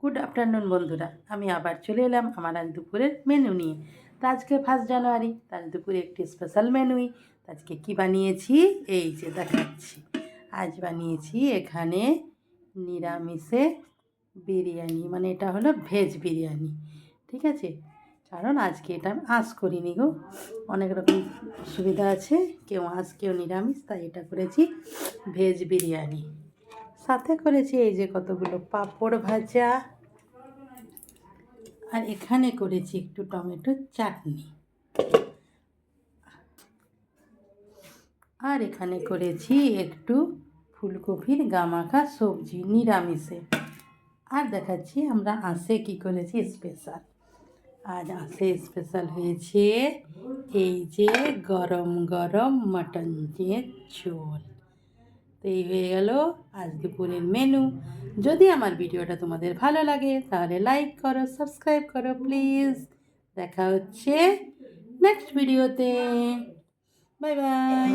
Good afternoon বন্ধুরা, আমি আবার চলে এলাম আমার আজ দুপুরের মেনু নিয়ে। তো আজকে 1 জানুয়ারি, তার দুপুরে একটি স্পেশাল মেনুই। আজকে কি বানিয়েছি এই যে দেখাচ্ছি। আজ বানিয়েছি এখানে নিরামিষে বিরিয়ানি, মানে এটা হলো ভেজ বিরিয়ানি। ঠিক আছে, কারণ আজকে এটা আমি আঁশ করিনি গো, অনেক রকম সুবিধা আছে, কেউ আঁশ কেউ নিরামিষ, তাই এটা করেছি ভেজ বিরিয়ানি। সাথে করেছি এই যে কতগুলো পাঁপড় ভাজা, আর এখানে করেছি একটু টমেটো চাটনি, আর এখানে করেছি একটু ফুলকপির গামাখা সবজি নিরামিষে। আর দেখাচ্ছি আমরা আঁশে কী করেছি স্পেশাল। আজ আঁশে স্পেশাল হয়েছে এই যে গরম গরম মাটন দিয়ে ঝোল। তো এই হয়ে গেল আজ দুপুরের মেনু। যদি আমার ভিডিওটা তোমাদের ভালো লাগে তাহলে লাইক করো, সাবস্ক্রাইব করো প্লিজ। দেখা হচ্ছে নেক্সট ভিডিওতে। Bye bye.